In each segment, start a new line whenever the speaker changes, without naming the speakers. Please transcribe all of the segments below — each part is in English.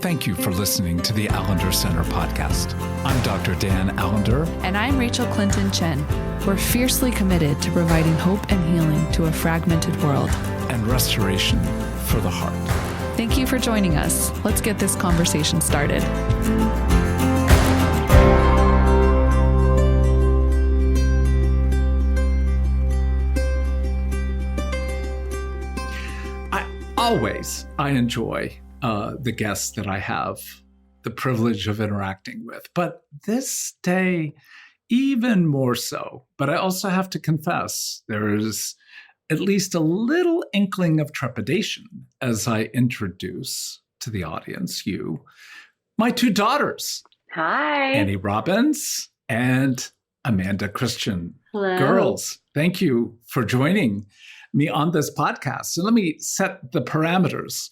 Thank you for listening to the Allender Center podcast. I'm Dr. Dan Allender.
And I'm Rachel Clinton Chen. We're fiercely committed to providing hope and healing to a fragmented world.
And restoration for the heart.
Thank you for joining us. Let's get this conversation started.
I enjoy the guests that I have the privilege of interacting with, but this day, even more so. But I also have to confess, there is at least a little inkling of trepidation as I introduce to the audience my two daughters.
Hi.
Annie Robbins and Amanda Christian.
Hello.
Girls, thank you for joining me on this podcast. So let me set the parameters.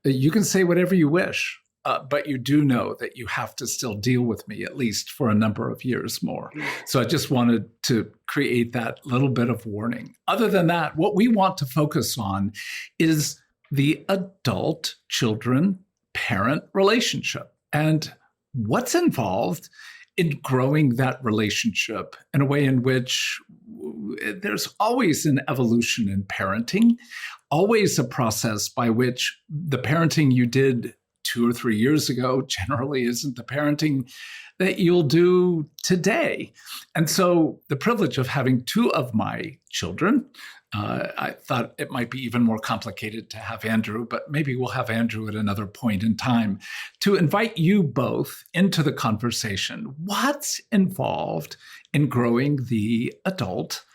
You can say whatever you wish, but you do know that you have to still deal with me at least for a number of years more. So I just wanted to create that little bit of warning. Other than that, what we want to focus on is the adult-children-parent relationship and what's involved in growing that relationship in a way in which there's always an evolution in parenting, always a process by which the parenting you did 2 or 3 years ago generally isn't the parenting that you'll do today. And so the privilege of having two of my children, I thought it might be even more complicated to have Andrew, but maybe we'll have Andrew at another point in time, to invite you both into the conversation. What's involved in growing the adult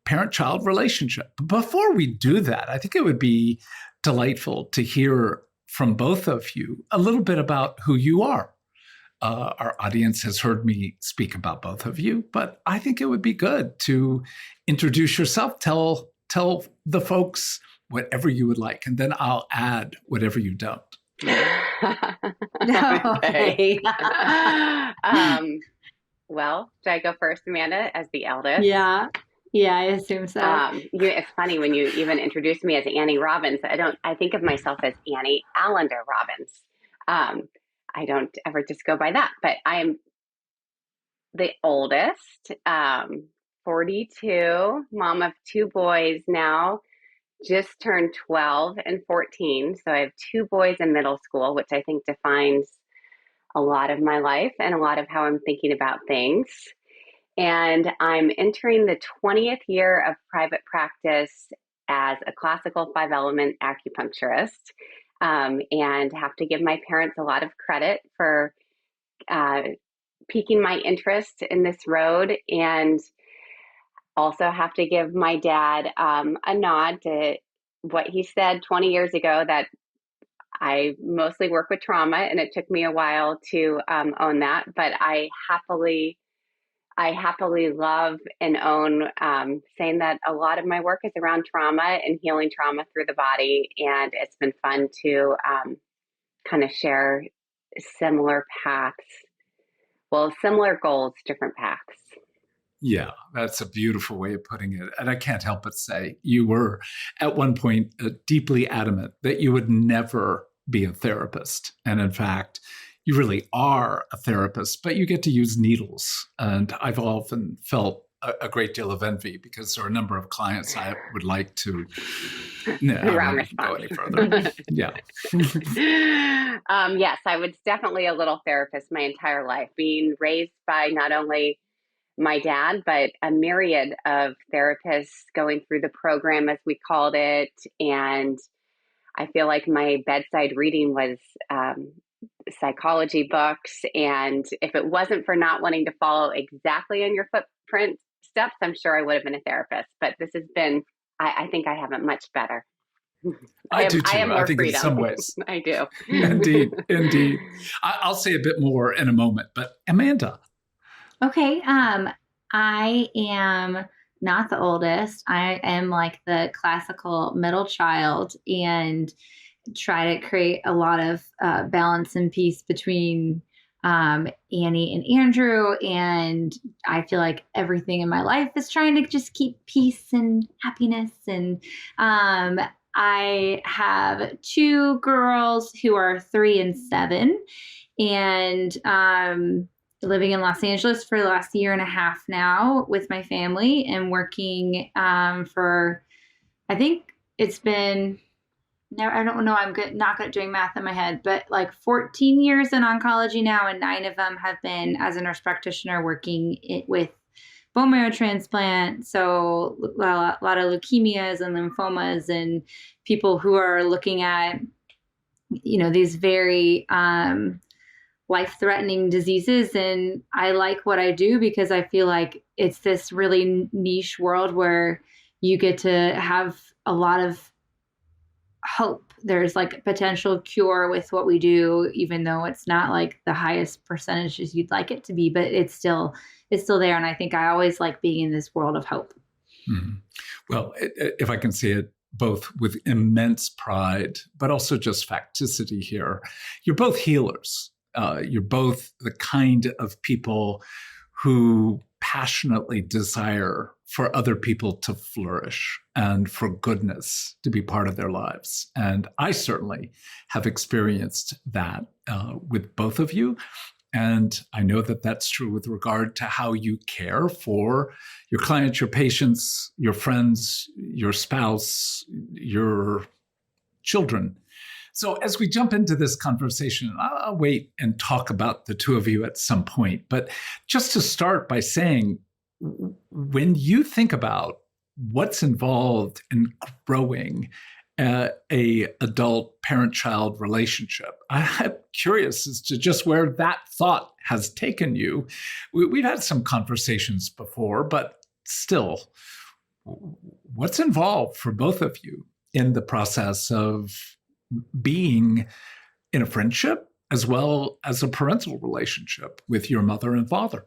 parent-child relationship? Before we do that, I think it would be delightful to hear from both of you a little bit about who you are. Our audience has heard me speak about both of you, but I think it would be good to introduce yourself, tell the folks whatever you would like, and then I'll add whatever you don't.
Okay. Well, should I go first, Amanda, as the eldest?
Yeah, I assume so.
It's funny when you even introduce me as Annie Robbins. I think of myself as Annie Allender Robbins. I don't ever just go by that, but I'm the oldest, 42, mom of 2 boys now, just turned 12 and 14. So I have 2 boys in middle school, which I think defines a lot of my life and a lot of how I'm thinking about things. And I'm entering the 20th year of private practice as a classical 5-element acupuncturist. And have to give my parents a lot of credit for piquing my interest in this road, and also have to give my dad a nod to what he said 20 years ago, that I mostly work with trauma, and it took me a while to own that, but I happily love and own saying that a lot of my work is around trauma and healing trauma through the body. And it's been fun to kind of share similar paths, similar goals, different paths.
Yeah, that's a beautiful way of putting it. And I can't help but say you were at one point deeply adamant that you would never be a therapist. And in fact, you really are a therapist, but you get to use needles. And I've often felt a great deal of envy because there are a number of clients I would like to. No, I won't go any further. Yeah.
Yes, I was definitely a little therapist my entire life, being raised by not only my dad, but a myriad of therapists going through the program, as we called it. And I feel like my bedside reading was psychology books. And if it wasn't for not wanting to follow exactly in your footprint steps, I'm sure I would have been a therapist. But this has been, I think I have it much better.
I do too.
I have more
think
freedom.
in some ways.
I do.
Indeed. I'll say a bit more in a moment, but Amanda.
Okay. I am not the oldest. I am like the classical middle child, and try to create a lot of balance and peace between Annie and Andrew. And I feel like everything in my life is trying to just keep peace and happiness. And I have two girls who are 3 and 7, and living in Los Angeles for the last year and a half now with my family, and working for, I think it's been, no, I don't know, not good at doing math in my head, but like 14 years in oncology now, and 9 of them have been as a nurse practitioner working with bone marrow transplant. So a lot of leukemias and lymphomas, and people who are looking at, these very life-threatening diseases. And I like what I do because I feel like it's this really niche world where you get to have a lot of hope. There's like a potential cure with what we do, even though it's not like the highest percentages you'd like it to be, but it's still there. And I think I always like being in this world of hope.
Mm-hmm. Well, if I can say it both with immense pride, but also just facticity here, you're both healers. You're both the kind of people who passionately desire for other people to flourish and for goodness to be part of their lives. And I certainly have experienced that with both of you. And I know that that's true with regard to how you care for your clients, your patients, your friends, your spouse, your children. So as we jump into this conversation, I'll wait and talk about the two of you at some point. But just to start by saying, when you think about what's involved in growing a adult parent-child relationship, I'm curious as to just where that thought has taken you. We've had some conversations before, but still, what's involved for both of you in the process of being in a friendship as well as a parental relationship with your mother and father?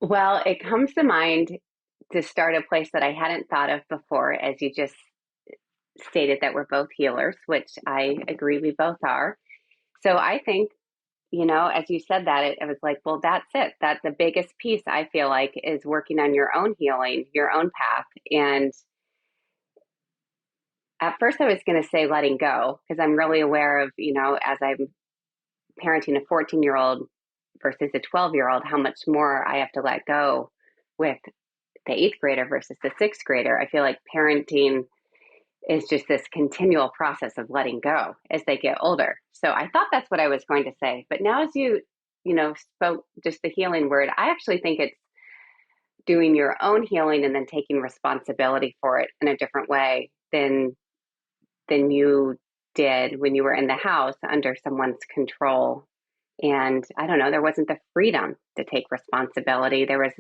Well, it comes to mind to start a place that I hadn't thought of before, as you just stated that we're both healers, which I agree we both are. So I think, as you said that, it was like, well, that's it. That's the biggest piece, I feel like, is working on your own healing, your own path. And at first I was going to say letting go, because I'm really aware of, as I'm parenting a 14-year-old versus a 12-year-old, how much more I have to let go with the 8th grader versus the 6th grader. I feel like parenting is just this continual process of letting go as they get older. So I thought that's what I was going to say. But now as you spoke just the healing word, I actually think it's doing your own healing and then taking responsibility for it in a different way than you did when you were in the house under someone's control. And I don't know, there wasn't the freedom to take responsibility. There was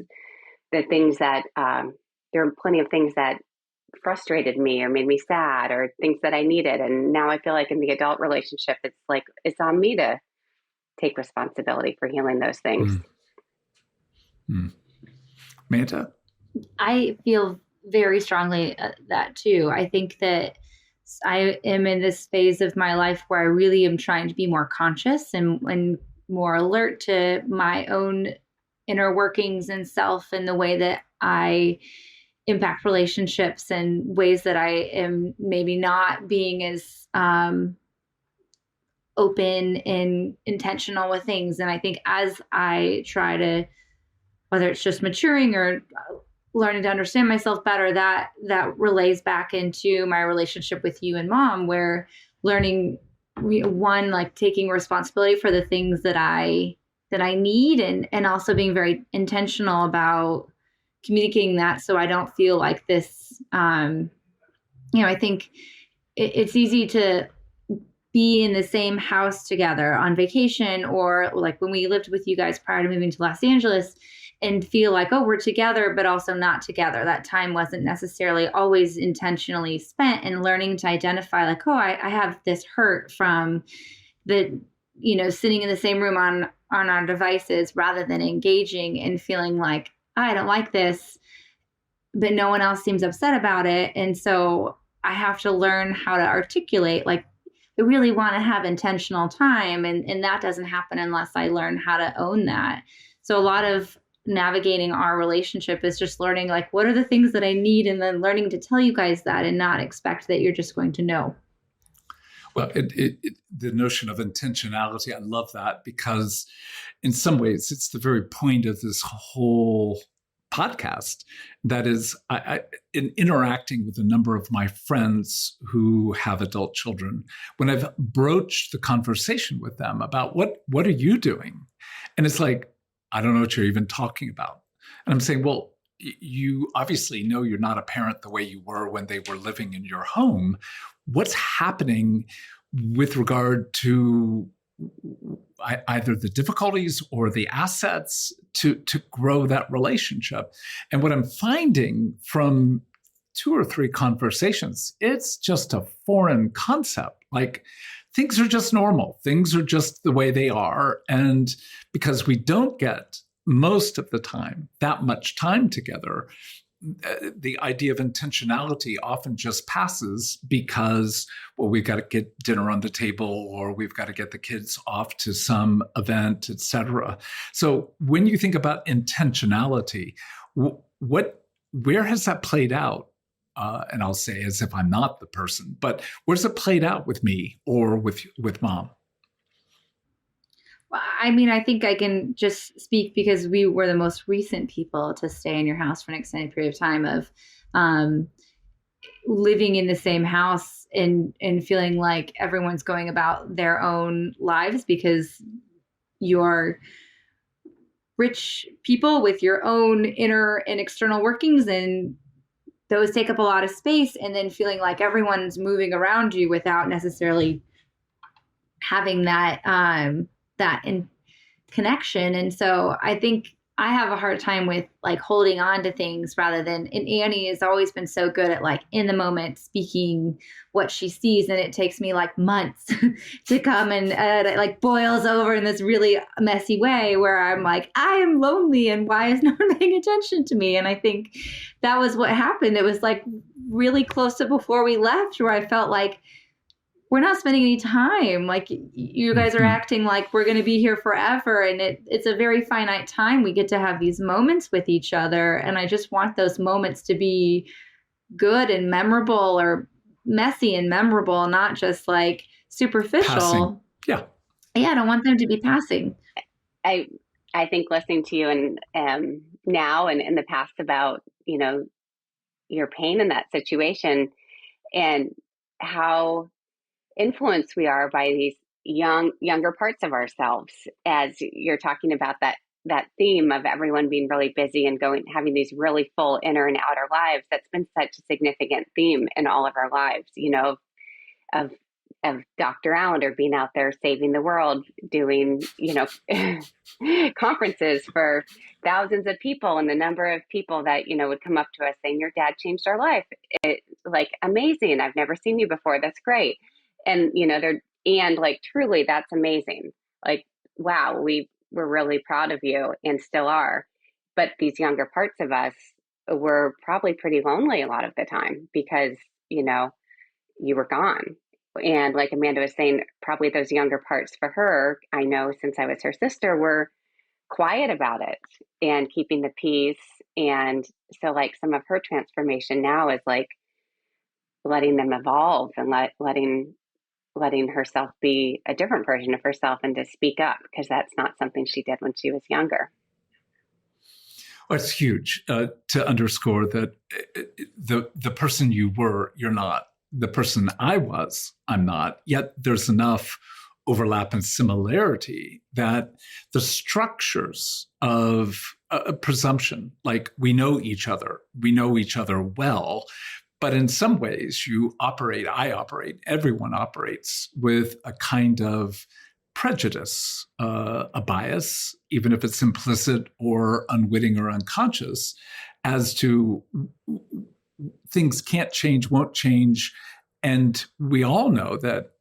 the things that, there were plenty of things that frustrated me or made me sad or things that I needed. And now I feel like in the adult relationship, it's like, it's on me to take responsibility for healing those things.
Manta?
I feel very strongly that too. I think that I am in this phase of my life where I really am trying to be more conscious and more alert to my own inner workings and self, and the way that I impact relationships and ways that I am maybe not being as open and intentional with things. And I think as I try to, whether it's just maturing or learning to understand myself better, that relays back into my relationship with you and Mom, where learning, one, like taking responsibility for the things that I need, and also being very intentional about communicating that, so I don't feel like this, I think it's easy to be in the same house together on vacation, or like when we lived with you guys prior to moving to Los Angeles, and feel like, oh, we're together, but also not together. That time wasn't necessarily always intentionally spent, and learning to identify like, oh, I have this hurt from the, sitting in the same room on our devices rather than engaging and feeling like, I don't like this, but no one else seems upset about it. And so I have to learn how to articulate, like, I really want to have intentional time. And that doesn't happen unless I learn how to own that. So a lot of navigating our relationship is just learning, like, what are the things that I need, and then learning to tell you guys that and not expect that you're just going to know.
Well, the notion of intentionality, I love that, because in some ways it's the very point of this whole podcast. That is, in interacting with a number of my friends who have adult children, when I've broached the conversation with them about what are you doing? And it's like, I don't know what you're even talking about. And I'm saying, well, you obviously know you're not a parent the way you were when they were living in your home. What's happening with regard to either the difficulties or the assets to grow that relationship? And what I'm finding from 2 or 3 conversations, it's just a foreign concept. Like, things are just normal. Things are just the way they are. And because we don't get most of the time that much time together, the idea of intentionality often just passes because, well, we've got to get dinner on the table, or we've got to get the kids off to some event, etc. So when you think about intentionality, where has that played out? And I'll say as if I'm not the person, but where's it played out with me or with mom?
I mean, I think I can just speak because we were the most recent people to stay in your house for an extended period of time, of living in the same house and feeling like everyone's going about their own lives because you're rich people with your own inner and external workings, and those take up a lot of space, and then feeling like everyone's moving around you without necessarily having that in connection. And so I think I have a hard time with like holding on to things rather than, and Annie has always been so good at like in the moment speaking what she sees. And it takes me like months to come, and it like boils over in this really messy way where I'm like, I am lonely and why is no one paying attention to me? And I think that was what happened. It was like really close to before we left where I felt like, we're not spending any time. Like, you guys are acting like we're going to be here forever. And it's a very finite time. We get to have these moments with each other. And I just want those moments to be good and memorable, or messy and memorable, not just like superficial.
Passing. Yeah.
Yeah. I don't want them to be passing.
I think listening to you and now and in the past about, your pain in that situation and how influenced we are by these younger parts of ourselves, as you're talking about that theme of everyone being really busy and having these really full inner and outer lives. That's been such a significant theme in all of our lives, of Dr. Allender being out there saving the world, doing, conferences for thousands of people, and the number of people that, would come up to us saying, your dad changed our life. Like, amazing. I've never seen you before. That's great. And, truly, that's amazing. Like, wow, we're really proud of you and still are. But these younger parts of us were probably pretty lonely a lot of the time because, you were gone. And like Amanda was saying, probably those younger parts for her, I know since I was her sister, were quiet about it and keeping the peace. And so like some of her transformation now is like letting them evolve and letting herself be a different version of herself and to speak up, because that's not something she did when she was younger.
Well, it's huge to underscore that the person you were, you're not. The person I was, I'm not. Yet there's enough overlap and similarity that the structures of a presumption, like we know each other well, but in some ways I operate, everyone operates with a kind of prejudice, a bias, even if it's implicit or unwitting or unconscious, as to things can't change, won't change. And we all know that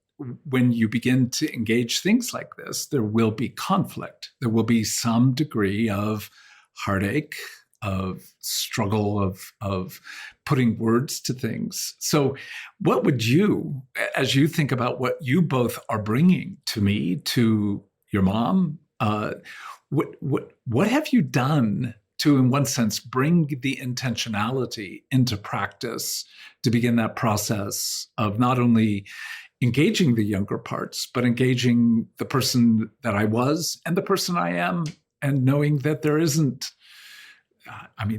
when you begin to engage things like this, there will be conflict. There will be some degree of heartache, of struggle, of putting words to things. So what would you, as you think about what you both are bringing to me, to your mom, Uh, what have you done to, in one sense, bring the intentionality into practice to begin that process of not only engaging the younger parts, but engaging the person that I was and the person I am, and knowing that there isn't,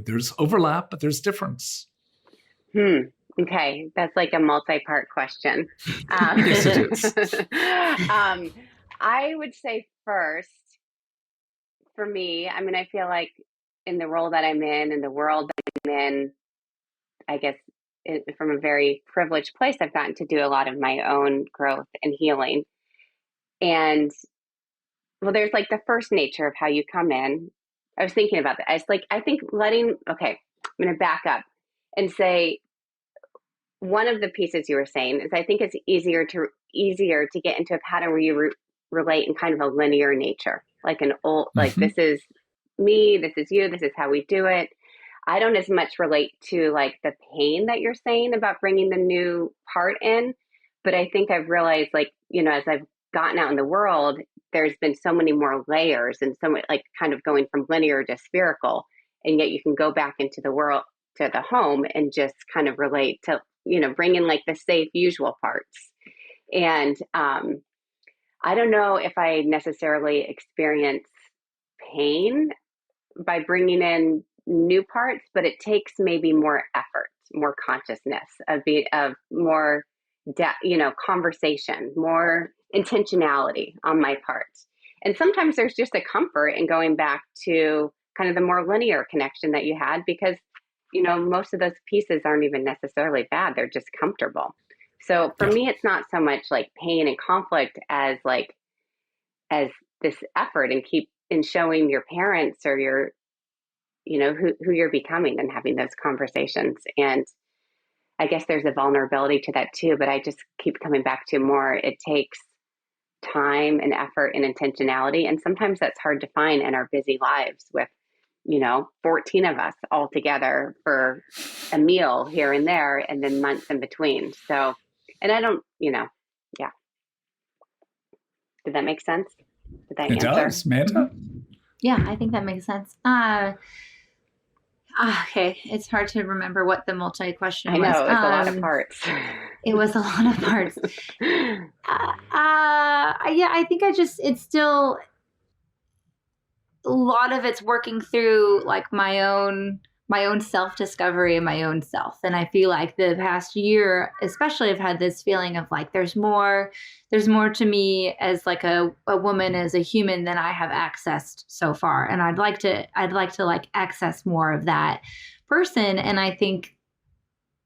there's overlap, but there's difference.
Okay, that's like a multi-part question.
Yes, it is.
I would say first, for me, I feel like in the role that I'm in the world that I'm in, I guess from a very privileged place, I've gotten to do a lot of my own growth and healing. And well, there's like the first nature of how you come in. I was thinking about that. I think okay, I'm going to back up and say, one of the pieces you were saying is I think it's easier to get into a pattern where you relate in kind of a linear nature, like an old, like this is me, this is you, this is how we do it. I don't as much relate to like the pain that you're saying about bringing the new part in, but I think I've realized, like, as I've gotten out in the world, there's been so many more layers and so much, like, kind of going from linear to spherical, and yet you can go back into the world, to the home, and just kind of relate to, bring in like the safe, usual parts. And I don't know if I necessarily experience pain by bringing in new parts, but it takes maybe more effort, more consciousness of more conversation, more intentionality on my part. And sometimes there's just a comfort in going back to kind of the more linear connection that you had, because most of those pieces aren't even necessarily bad, they're just comfortable. So for me, it's not so much like pain and conflict as this effort in showing your parents or your who you're becoming and having those conversations. And I guess there's a vulnerability to that too, but I just keep coming back to more, it takes time and effort and intentionality. And sometimes that's hard to find in our busy lives with, 14 of us all together for a meal here and there, and then months in between. So, and I don't, yeah. Did that make sense? Did that answer?
It does, Manta.
Yeah, I think that makes sense. Okay, it's hard to remember what the multi-question was.
I know, it's a lot of parts.
It was a lot of parts. Yeah, I think it's still, a lot of it's working through like my own self-discovery and my own self. And I feel like the past year, especially, I've had this feeling of like, there's more to me as like a woman, as a human, than I have accessed so far. And I'd like to like access more of that person. And I think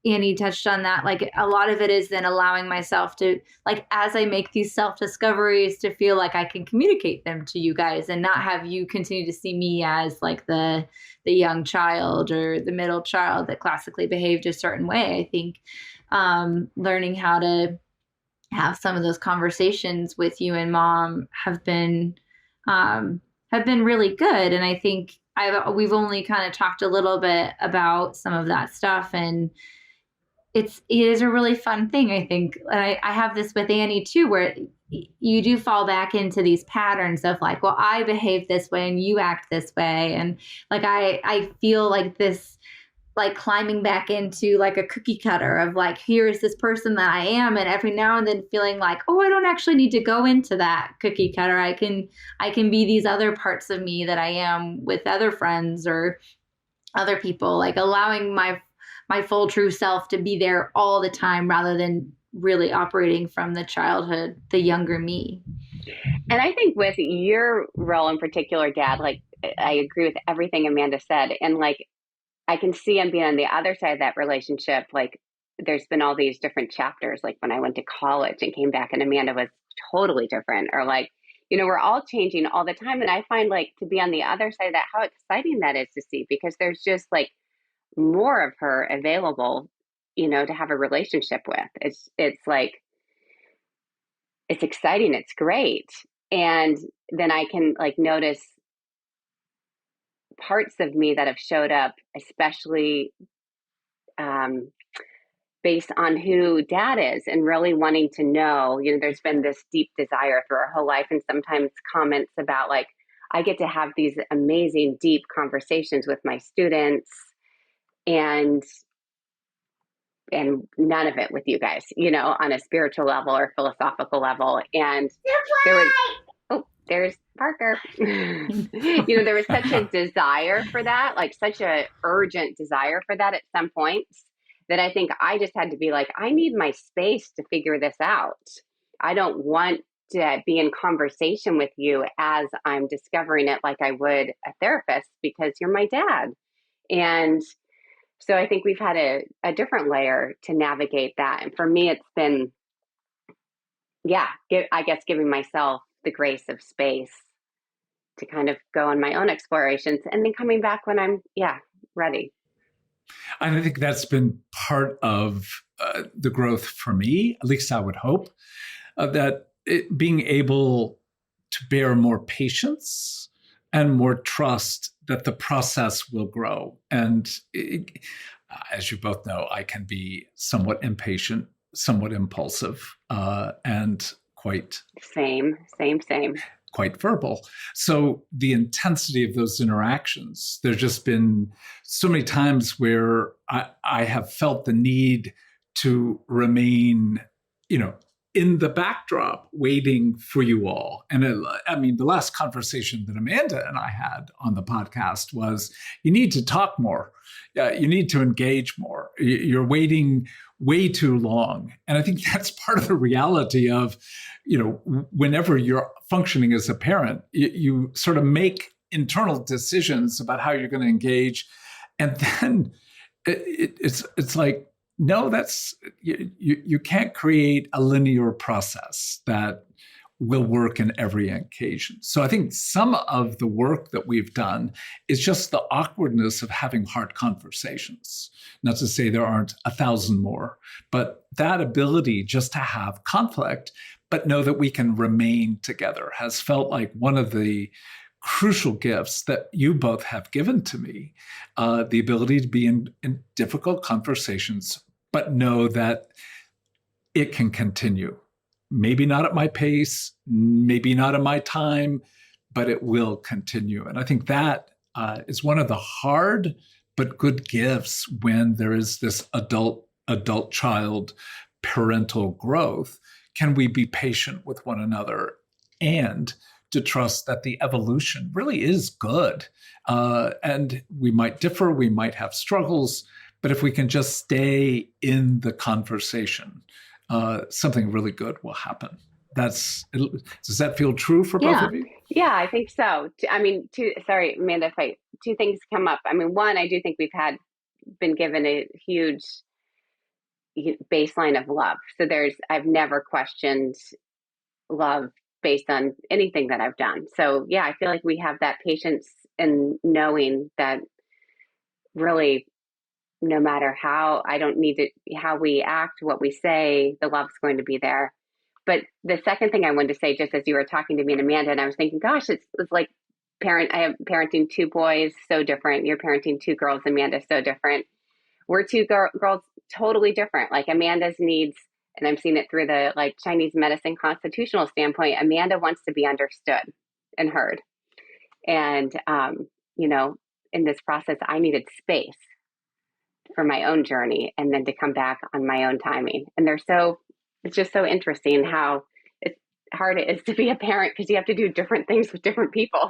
Annie touched on that. Like, a lot of it is then allowing myself to, like, as I make these self-discoveries, to feel like I can communicate them to you guys and not have you continue to see me as like the young child or the middle child that classically behaved a certain way. I think learning how to have some of those conversations with you and Mom have been really good. And I think we've only kind of talked a little bit about some of that stuff, and it is a really fun thing, I think. And I have this with Annie too, where you do fall back into these patterns of like, well, I behave this way and you act this way. And like, I feel like this, like climbing back into like a cookie cutter of like, here is this person that I am. And every now and then feeling like, oh, I don't actually need to go into that cookie cutter. I can be these other parts of me that I am with other friends or other people, like allowing my full true self to be there all the time, rather than really operating from the childhood, the younger me.
And I think with your role in particular, Dad, like, I agree with everything Amanda said. And like, I can see I'm being on the other side of that relationship. Like, there's been all these different chapters, like when I went to college and came back and Amanda was totally different, or like, we're all changing all the time. And I find, like, to be on the other side of that, how exciting that is to see, because there's just like more of her available, to have a relationship with. It's like, it's exciting. It's great. And then I can like notice parts of me that have showed up, especially based on who Dad is, and really wanting to know, there's been this deep desire through our whole life. And sometimes comments about like, I get to have these amazing, deep conversations with my students, and none of it with you guys, on a spiritual level or philosophical level. And there was, oh, there's Parker. There was such a desire for that, like such a urgent desire for that at some points, that I think I just had to be like, I need my space to figure this out. I don't want to be in conversation with you as I'm discovering it like I would a therapist, because you're my dad. And so I think we've had a different layer to navigate that. And for me, it's been, I guess giving myself the grace of space to kind of go on my own explorations, and then coming back when I'm, ready.
And I think that's been part of the growth for me, at least I would hope, that being able to bear more patience and more trust that the process will grow. And as you both know, I can be somewhat impatient, somewhat impulsive, and quite
same,
quite verbal. So the intensity of those interactions, there's just been so many times where I have felt the need to remain, in the backdrop, waiting for you all. And the last conversation that Amanda and I had on the podcast was, you need to talk more. You need to engage more. You're waiting way too long. And I think that's part of the reality of, whenever you're functioning as a parent, you sort of make internal decisions about how you're going to engage. And then it's like, no, you can't create a linear process that will work in every occasion. So I think some of the work that we've done is just the awkwardness of having hard conversations. Not to say there aren't 1,000 more, but that ability just to have conflict, but know that we can remain together, has felt like one of the crucial gifts that you both have given to me, the ability to be in difficult conversations, but know that it can continue. Maybe not at my pace, maybe not at my time, but it will continue. And I think that is one of the hard but good gifts when there is this adult-child parental growth. Can we be patient with one another and to trust that the evolution really is good? And we might differ, we might have struggles, but if we can just stay in the conversation, something really good will happen. Does that feel true for both of you?
Yeah, I think so. Sorry, Amanda, two things come up. One, I do think we've been given a huge baseline of love. So I've never questioned love based on anything that I've done. So yeah, I feel like we have that patience in knowing that really, no matter how we act, what we say, the love's going to be there. But the second thing I wanted to say, just as you were talking to me and Amanda, and I was thinking, gosh, it's like I have parenting two boys, so different. You're parenting two girls, Amanda, so different. We're two girls, totally different. Like Amanda's needs, and I'm seeing it through the Chinese medicine constitutional standpoint, Amanda wants to be understood and heard. And, in this process, I needed space for my own journey and then to come back on my own timing. And it's just so interesting how hard it is to be a parent, because you have to do different things with different people.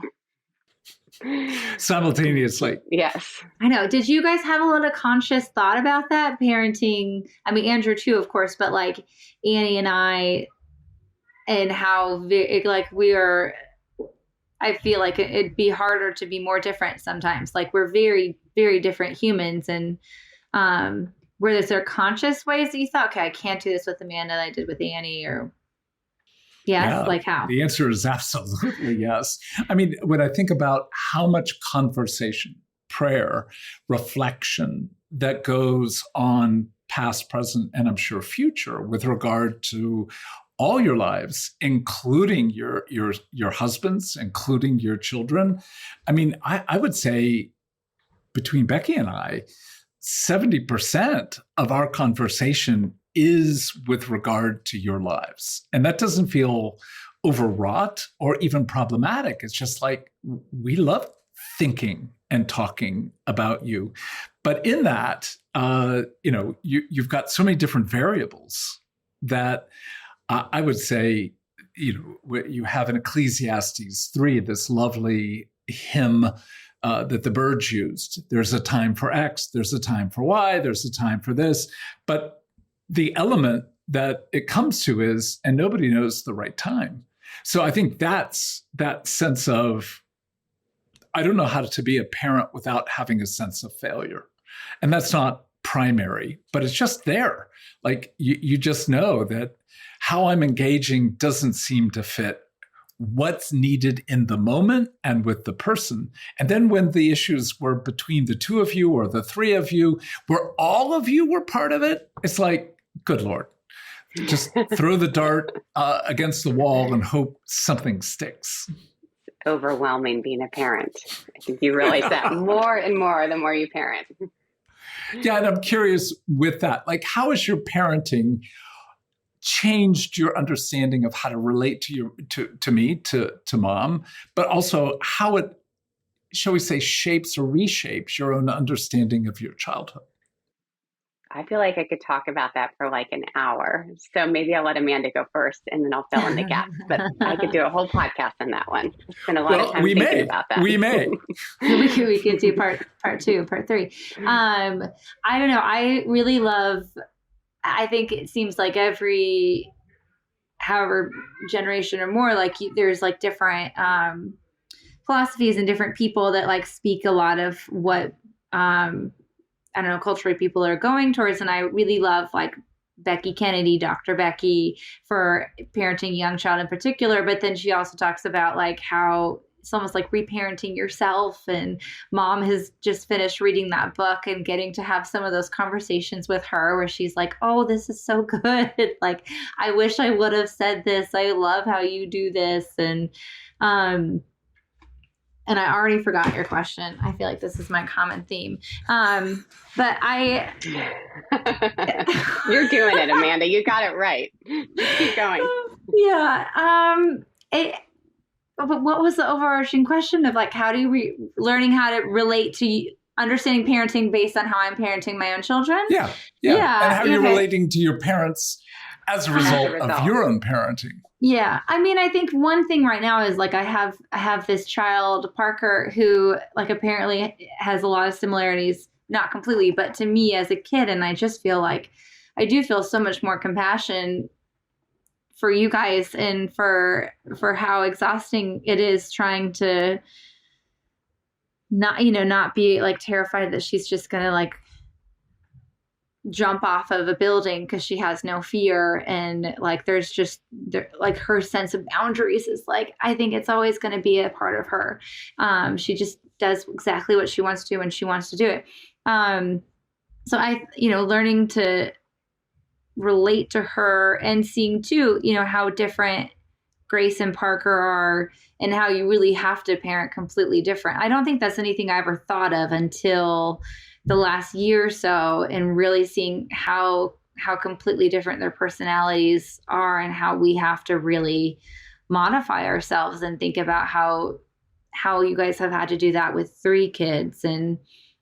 Simultaneously.
Yes.
I know. Did you guys have a lot of conscious thought about that parenting? Andrew too, of course, but Annie and I, and how we are, I feel like it'd be harder to be more different sometimes. We're very, very different humans. And were there conscious ways that you thought, okay, I can't do this with Amanda that I did with Annie, or yes,
yeah,
how?
The answer is absolutely yes. When I think about how much conversation, prayer, reflection that goes on past, present, and I'm sure future with regard to all your lives, including your husbands, including your children. I would say between Becky and I, 70% of our conversation is with regard to your lives. And that doesn't feel overwrought or even problematic. It's just like, we love thinking and talking about you. But in that, you've got so many different variables that I would say, you have in Ecclesiastes 3, this lovely hymn that the birds used. There's a time for X, there's a time for Y, there's a time for this. But the element that it comes to is, and nobody knows the right time. So I think that's that sense of, I don't know how to be a parent without having a sense of failure. And that's not primary, but it's just there. Like you just know that how I'm engaging doesn't seem to fit what's needed in the moment and with the person. And then when the issues were between the two of you or the three of you, where all of you were part of it, it's like, good Lord, just throw the dart against the wall and hope something sticks.
Overwhelming being a parent. I think you realize that more and more the more you parent.
Yeah, and I'm curious with that, like, how has your parenting changed your understanding of how to relate to mom, but also how it, shall we say, shapes or reshapes your own understanding of your childhood?
I feel like I could talk about that for like an hour. So maybe I'll let Amanda go first and then I'll fill in the gaps. But I could do a whole podcast on that one. Spend a lot of time thinking about that.
We may.
we could do part 2, part 3. I don't know. I really love, I think it seems like every, however generation or more, like there's like different philosophies and different people that like speak a lot of what, I don't know, culturally people are going towards. And I really love like Becky Kennedy, Dr. Becky, for parenting a young child in particular. But then she also talks about like how it's almost like reparenting yourself. And mom has just finished reading that book and getting to have some of those conversations with her where she's like, oh, this is so good. Like, I wish I would have said this. I love how you do this. And I already forgot your question. I feel like this is my common theme. But
You're doing it, Amanda. You got it right. Keep going.
Yeah. But what was the overarching question of like, how do you learning how to relate to understanding parenting based on how I'm parenting my own children?
Yeah. And how you're relating to your parents as a result of your own parenting.
Yeah. I mean, I think one thing right now is like I have this child, Parker, who like apparently has a lot of similarities, not completely, but to me as a kid. And I just feel like I do feel so much more compassion for you guys and for how exhausting it is trying to not be like terrified that she's just going to like jump off of a building because she has no fear. And like there's just like her sense of boundaries is like, I think it's always going to be a part of her. She just does exactly what she wants to when she wants to do it. So I learning to relate to her and seeing too how different Grace and Parker are and how you really have to parent completely different. I don't think that's anything I ever thought of until the last year or so, and really seeing how completely different their personalities are and how we have to really modify ourselves and think about how you guys have had to do that with 3 kids and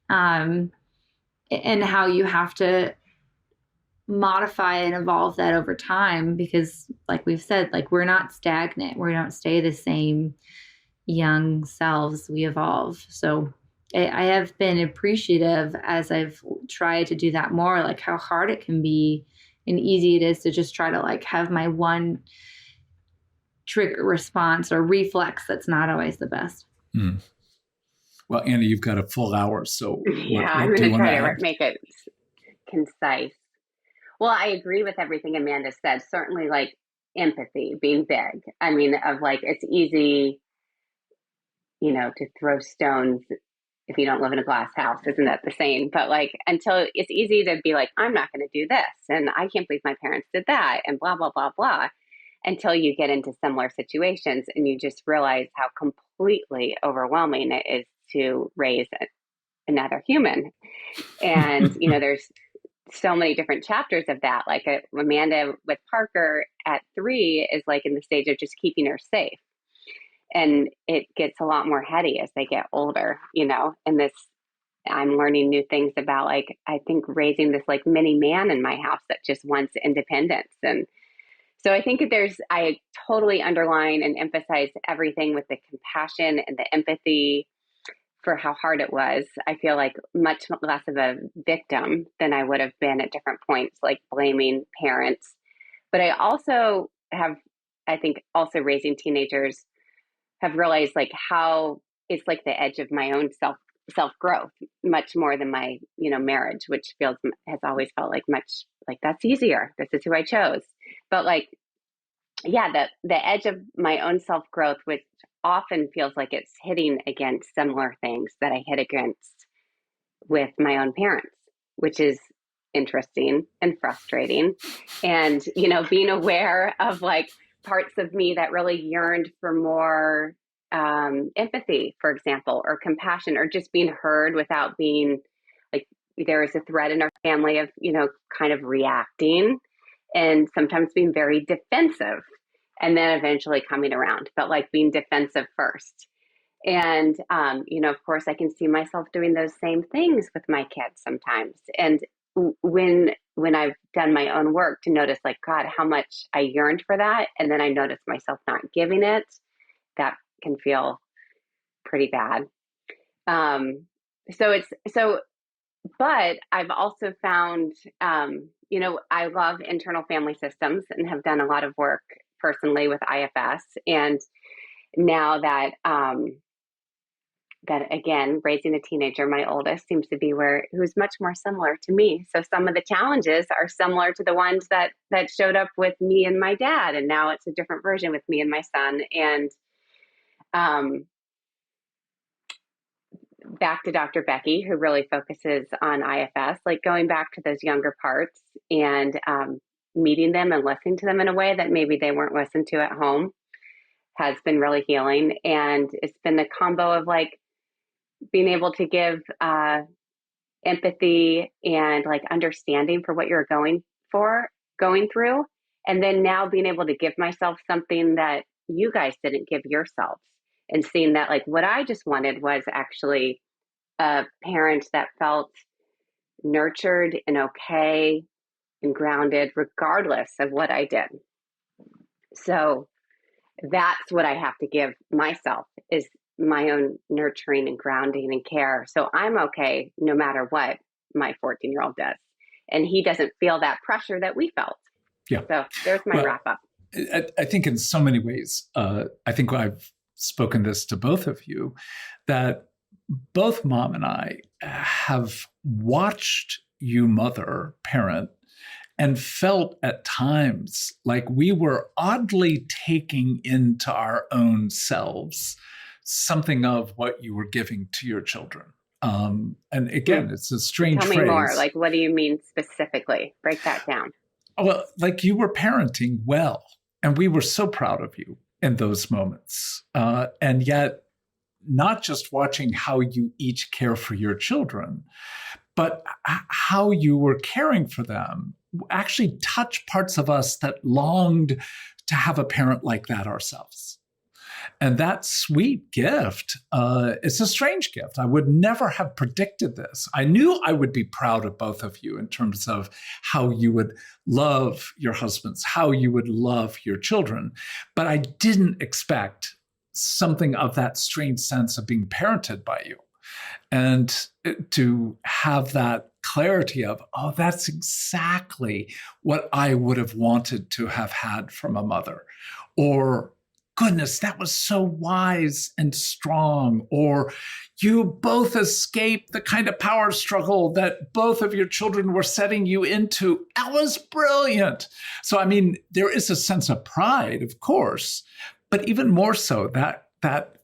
how you have to modify and evolve that over time, because like we've said, like we're not stagnant. We don't stay the same young selves. We evolve. So I have been appreciative as I've tried to do that more, like how hard it can be and easy it is to just try to like have my one trigger response or reflex that's not always the best.
Mm. Well, Anna, you've got a full hour, so
I'm going to try to make it concise. Well, I agree with everything Amanda said. Certainly, like empathy being big. I mean, of like it's easy, to throw stones if you don't live in a glass house. Isn't that the same? But like until it's easy to be like, I'm not going to do this, and I can't believe my parents did that, and blah blah blah blah. Until you get into similar situations and you just realize how completely overwhelming it is to raise another human. And, there's so many different chapters of that. Like Amanda with Parker at 3 is like in the stage of just keeping her safe. And it gets a lot more heady as they get older, and this, I'm learning new things about, like, I think raising this like mini man in my house that just wants independence. And so I think I totally underline and emphasize everything with the compassion and the empathy for how hard it was. I feel like much less of a victim than I would have been at different points, like blaming parents. But I also I think also raising teenagers, have realized like how it's like the edge of my own self growth, much more than my marriage, which has always felt like much like that's easier. This is who I chose. But like, yeah, the edge of my own self growth, which often feels like it's hitting against similar things that I hit against with my own parents, which is interesting and frustrating. And being aware of like parts of me that really yearned for more empathy, for example, or compassion, or just being heard without being like, there is a thread in our family of, kind of reacting and sometimes being very defensive and then eventually coming around, but like being defensive first. And, of course, I can see myself doing those same things with my kids sometimes. And when I've done my own work to notice like, God, how much I yearned for that. And then I notice myself not giving it, that can feel pretty bad. But I've also found, I love internal family systems and have done a lot of work personally with IFS. And now that, that again, raising a teenager, my oldest seems to be who's much more similar to me. So some of the challenges are similar to the ones that showed up with me and my dad. And now it's a different version with me and my son. And back to Dr. Becky, who really focuses on IFS, like going back to those younger parts and meeting them and listening to them in a way that maybe they weren't listened to at home has been really healing. And it's been the combo of like being able to give empathy and like understanding for what you're going through. And then now being able to give myself something that you guys didn't give yourselves, and seeing that like what I just wanted was actually a parent that felt nurtured and okay and grounded regardless of what I did. So that's what I have to give myself, is my own nurturing and grounding and care. So I'm okay no matter what my 14-year-old does. And he doesn't feel that pressure that we felt.
Yeah.
So there's my wrap up.
I think in so many ways, I think I've spoken this to both of you, that both Mom and I have watched you parent, and felt at times like we were oddly taking into our own selves something of what you were giving to your children. And again, it's a strange phrase.
Tell me more. Like, what do you mean specifically? Break that down.
Well, like you were parenting well, and we were so proud of you in those moments. And yet, not just watching how you each care for your children, but how you were caring for them actually touched parts of us that longed to have a parent like that ourselves. And that sweet gift, it's a strange gift. I would never have predicted this. I knew I would be proud of both of you in terms of how you would love your husbands, how you would love your children. But I didn't expect something of that strange sense of being parented by you. And to have that clarity of, oh, that's exactly what I would have wanted to have had from a mother. Or, goodness, that was so wise and strong. Or you both escaped the kind of power struggle that both of your children were setting you into. That was brilliant. So, I mean, there is a sense of pride, of course, but even more so that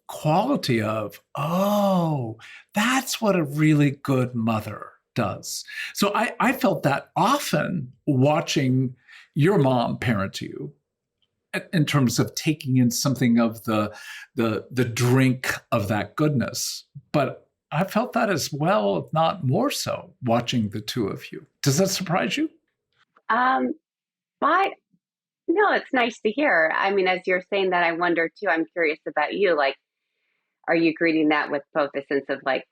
quality of, oh, that's what a really good mother does. So I felt that often watching your mom parent you, in terms of taking in something of the drink of that goodness. But I felt that as well, if not more so, watching the two of you. Does that surprise you?
Um, but no, it's nice to hear. I mean, as you're saying that, I wonder too, I'm curious about you. Like, are you greeting that with both a sense of like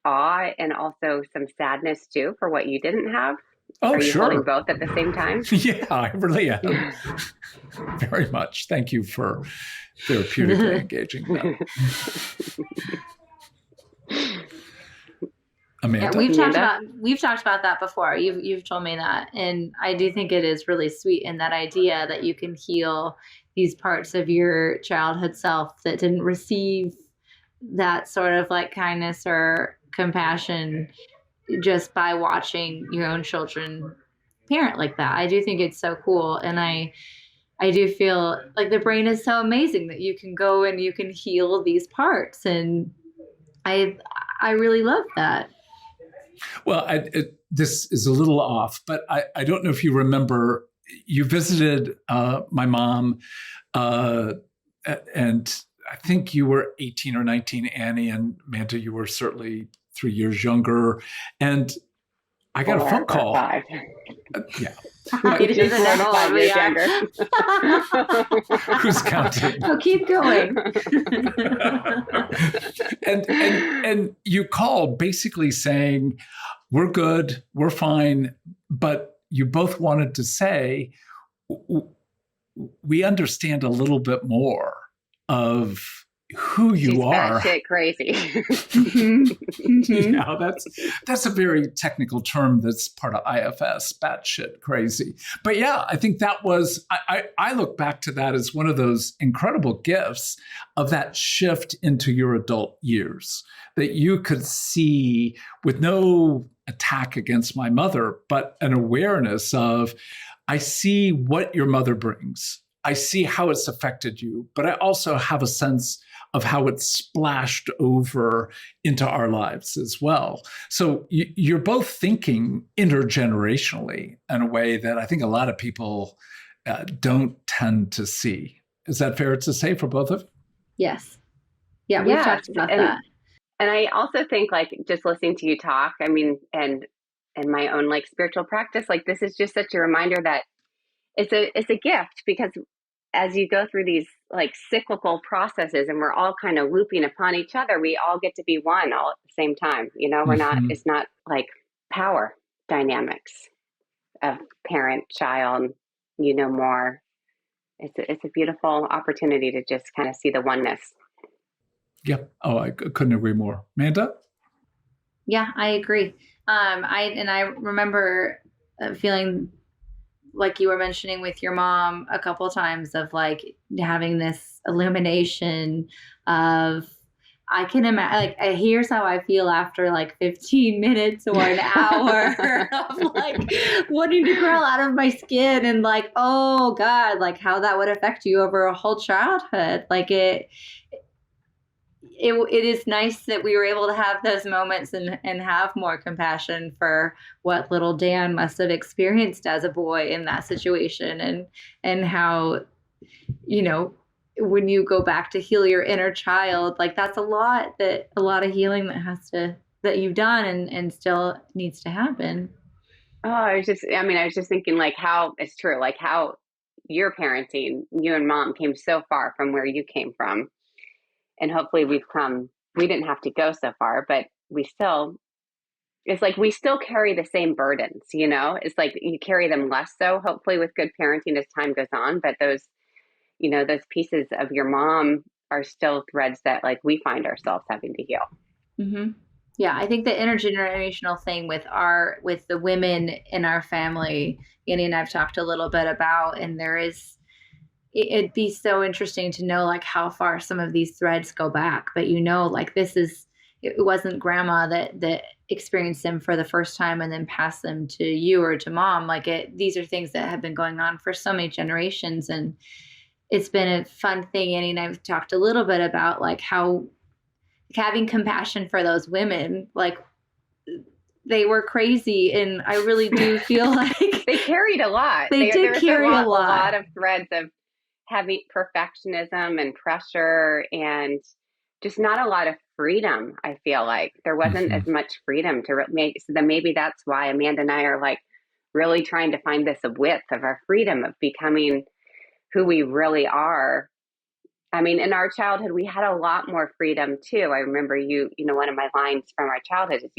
awe and also some sadness too for what you didn't have?
Oh,
Are you holding
sure.
both at the same time?
Yeah, I really am. Very much. Thank you for therapeutically engaging that. Amanda?
Yeah, we've talked about that before. You've told me that, and I do think it is really sweet in that idea that you can heal these parts of your childhood self that didn't receive that sort of like kindness or compassion just by watching your own children parent like that. I do think it's so cool, and I do feel like the brain is so amazing that you can go and you can heal these parts, and I really love that.
Well, this is a little off, but I don't know if you remember, you visited my mom, and I think you were 18 or 19, Annie, and Amanda, you were certainly 3 years younger. And I got a phone call.
5.
Yeah.
He doesn't know how old we are.
Who's counting?
Oh, keep going.
and you called basically saying, we're good, we're fine, but you both wanted to say, we understand a little bit more of who you
She's
are.
batshit crazy.
Yeah, that's a very technical term that's part of IFS, batshit crazy. But yeah, I think that was, I look back to that as one of those incredible gifts of that shift into your adult years, that you could see with no attack against my mother, but an awareness of, I see what your mother brings. I see how it's affected you, but I also have a sense of how it's splashed over into our lives as well. So you're both thinking intergenerationally in a way that I think a lot of people don't tend to see. Is that fair to say for both of you?
Yes. Yeah, we've talked about that.
And I also think like just listening to you talk, I mean, and my own like spiritual practice, like this is just such a reminder that it's a gift, because as you go through these like cyclical processes and we're all kind of looping upon each other, we all get to be one all at the same time. You know, we're not, it's not like power dynamics of parent, child, you know, more. It's a beautiful opportunity to just kind of see the oneness.
Yep. Oh, I couldn't agree more. Amanda?
Yeah, I agree. I remember feeling like you were mentioning with your mom a couple of times of like having this illumination of, I can imagine, like, here's how I feel after like 15 minutes or an hour of like wanting to crawl out of my skin, and like, oh God, like how that would affect you over a whole childhood. Like it is nice that we were able to have those moments and have more compassion for what little Dan must have experienced as a boy in that situation, and how, you know, when you go back to heal your inner child, like that's a lot of healing that you've done and still needs to happen.
Oh, I was just thinking like how it's true, like how your parenting, you and mom came so far from where you came from. And hopefully we didn't have to go so far, but it's like we still carry the same burdens, you know? It's like you carry them less so, hopefully with good parenting as time goes on. But those pieces of your mom are still threads that like we find ourselves having to heal.
Mm-hmm. Yeah, I think the intergenerational thing with the women in our family, Annie and I've talked a little bit about, and it'd be so interesting to know like how far some of these threads go back. But you know, like it wasn't grandma that experienced them for the first time and then passed them to you or to mom. Like these are things that have been going on for so many generations. And it's been a fun thing. Annie and I've talked a little bit about like how having compassion for those women, like they were crazy. And I really do feel like
they carried a lot.
They did carry a
lot of threads of heavy perfectionism and pressure, and just not a lot of freedom. I feel like there wasn't as much freedom to make. So then maybe that's why Amanda and I are like really trying to find this width of our freedom of becoming who we really are. I mean, in our childhood, we had a lot more freedom too. I remember one of my lines from our childhood is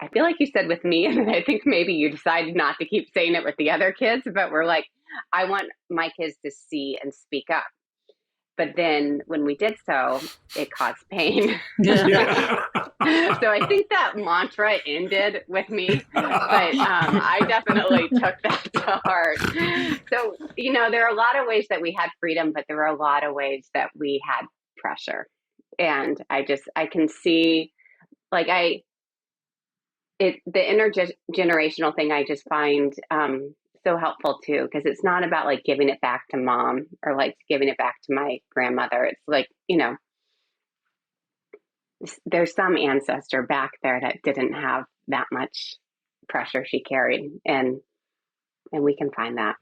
I feel like you said with me, and I think maybe you decided not to keep saying it with the other kids, but we're like, I want my kids to see and speak up. But then when we did so, it caused pain.
Yeah.
So I think that mantra ended with me, but I definitely took that to heart. So, there are a lot of ways that we had freedom, but there were a lot of ways that we had pressure. And I can see like the intergenerational thing I just find so helpful too, because it's not about like giving it back to mom or like giving it back to my grandmother. It's like, there's some ancestor back there that didn't have that much pressure she carried, and we can find that.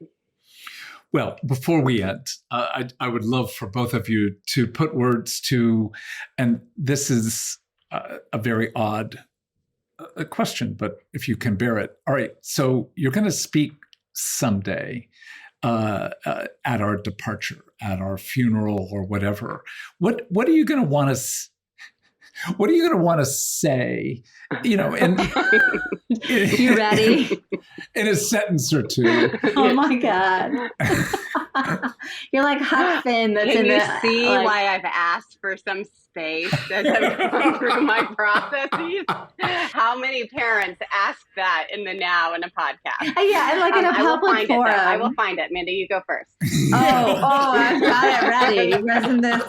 Well, before we end, I would love for both of you to put words to, and this is a very odd question, but if you can bear it. All right, so you're going to speak someday at our departure, at our funeral, or whatever. What are you going to want to? What are you going to want to say? And
you ready?
In a sentence or two.
Oh my God! You're like Huck Finn. That's
Can
in
you
the,
see
like,
why I've asked for some space as I've gone through my processes? How many parents ask that in the now in a podcast?
Yeah, and like in a public forum.
I will find it. Amanda, you go first.
Oh, I've got it ready. Wasn't this?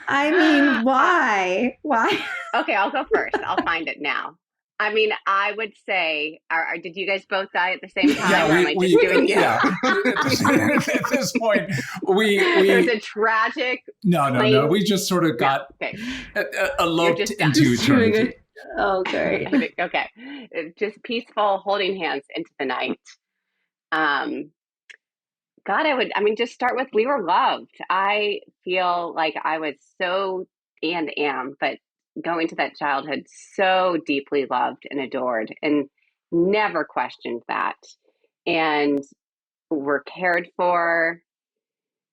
I mean, why? Why?
Okay, I'll go first. I'll find it now. I mean, I would say, did you guys both die at the same time?
Yeah,
or am I just doing
yeah. At this point,
there's a tragic.
No. We just sort of got eloped into eternity.
Oh, great.
Okay, just peaceful holding hands into the night. God, just start with, we were loved. I feel like I was but going to that childhood, so deeply loved and adored and never questioned that. And were cared for,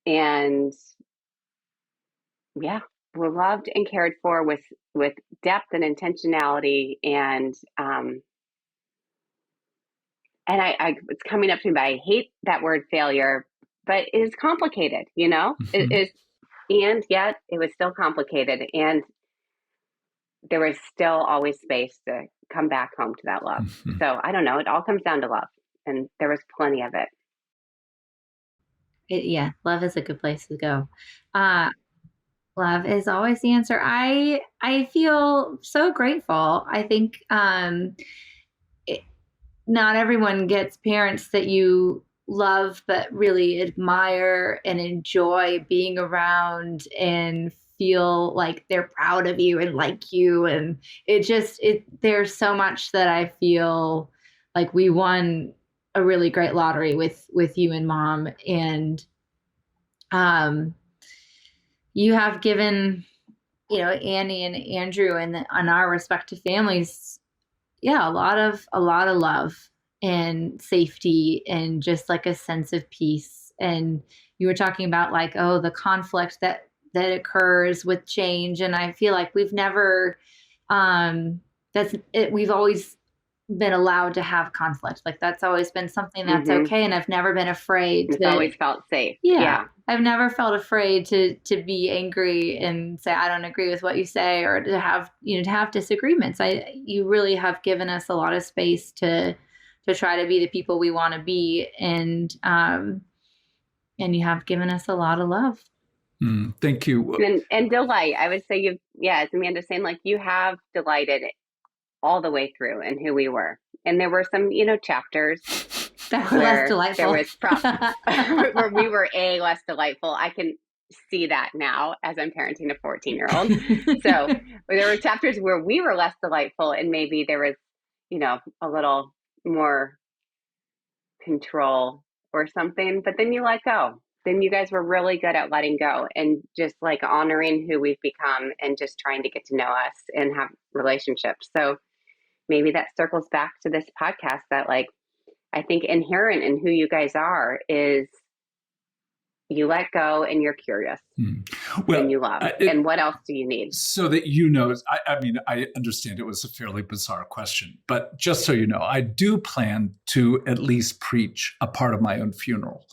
and we're loved and cared for with depth and intentionality. And it's coming up to me, but I hate that word failure, but it is complicated,
Mm-hmm.
It is, and yet it was still complicated. And there was still always space to come back home to that love. Mm-hmm. So I don't know, it all comes down to love, and there was plenty of it.
Love is a good place to go. Love is always the answer. I feel so grateful. I think not everyone gets parents that you love but really admire and enjoy being around and feel like they're proud of you and like you. And there's so much that I feel like we won a really great lottery with you and Mom. And you have given, Annie and Andrew and on our respective families, a lot of love and safety and just like a sense of peace. And you were talking about like, the conflict that occurs with change. And I feel like we've never, we've always been allowed to have conflict. Like that's always been something that's mm-hmm. okay. And I've never been afraid.
It's always felt safe.
Yeah. I've never felt afraid to be angry and say, I don't agree with what you say, or to have disagreements. You really have given us a lot of space to try to be the people we want to be. And you have given us a lot of love.
Thank you.
And delight. I would say as Amanda's saying, like you have delighted all the way through in who we were. And there were some, chapters
that were less delightful.
There was where we were less delightful. I can see that now as I'm parenting a 14-year-old. So there were chapters where we were less delightful, and maybe there was, a little more control or something, but then you let go. then you guys were really good at letting go and just like honoring who we've become and just trying to get to know us and have relationships. So maybe that circles back to this podcast that like, I think inherent in who you guys are is you let go and you're curious and you love. And what else do you need?
So that I mean, I understand it was a fairly bizarre question, but just so you know, I do plan to at least preach a part of my own funeral.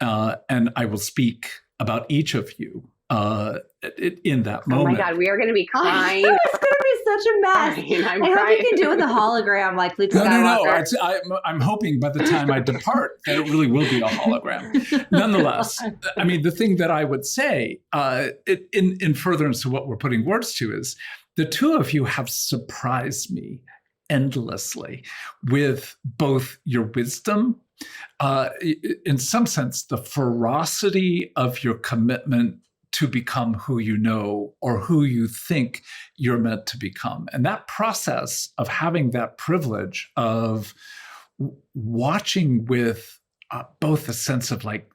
And I will speak about each of you in that moment.
Oh my God, we are going to be crying.
It's going to be such a mess. I hope you can do it with a hologram like Luke Skywalker.
No. I'm hoping by the time I depart that it really will be a hologram. Nonetheless, I mean, the thing that I would say in furtherance to what we're putting words to is the two of you have surprised me endlessly with both your wisdom, in some sense, the ferocity of your commitment to become who you know or who you think you're meant to become. And that process of having that privilege of watching with both a sense of like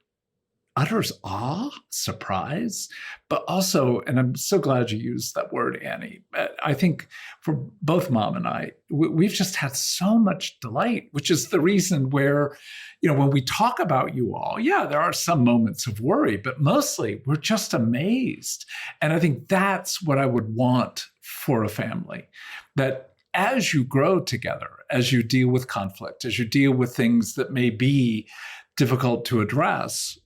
utter awe, surprise, but also, and I'm so glad you used that word, Annie. I think for both Mom and I, we've just had so much delight, which is the reason where, when we talk about you all, yeah, there are some moments of worry, but mostly we're just amazed. And I think that's what I would want for a family, that as you grow together, as you deal with conflict, as you deal with things that may be difficult to address,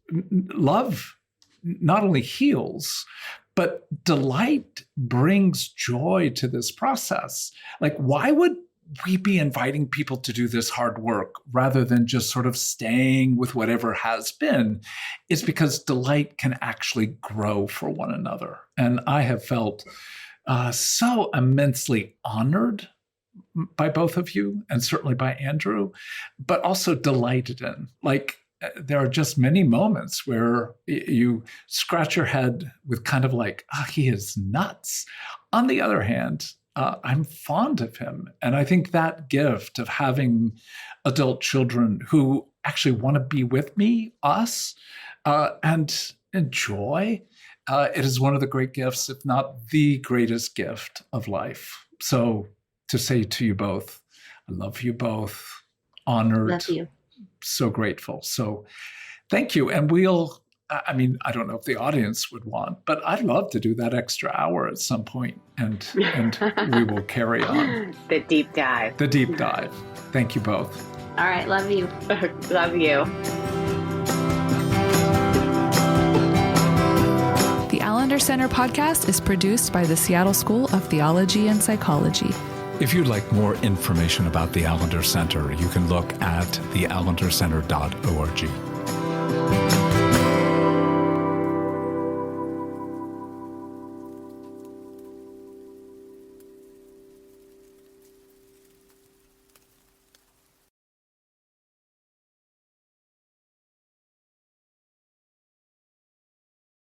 love not only heals, but delight brings joy to this process. Like, why would we be inviting people to do this hard work rather than just sort of staying with whatever has been? It's because delight can actually grow for one another. And I have felt so immensely honored by both of you, and certainly by Andrew, but also delighted in. Like, there are just many moments where you scratch your head with kind of like, he is nuts. On the other hand, I'm fond of him. And I think that gift of having adult children who actually want to be with me, us, and enjoy, it is one of the great gifts, if not the greatest gift of life. So to say to you both, I love you both, honored.
Love you.
So grateful. So thank you. And I don't know if the audience would want, but I'd love to do that extra hour at some point, and we will carry on.
The deep dive.
Thank you both.
All right. Love you.
Love you.
The Allender Center podcast is produced by the Seattle School of Theology and Psychology.
If you'd like more information about the Allender Center, you can look at theallendercenter.org.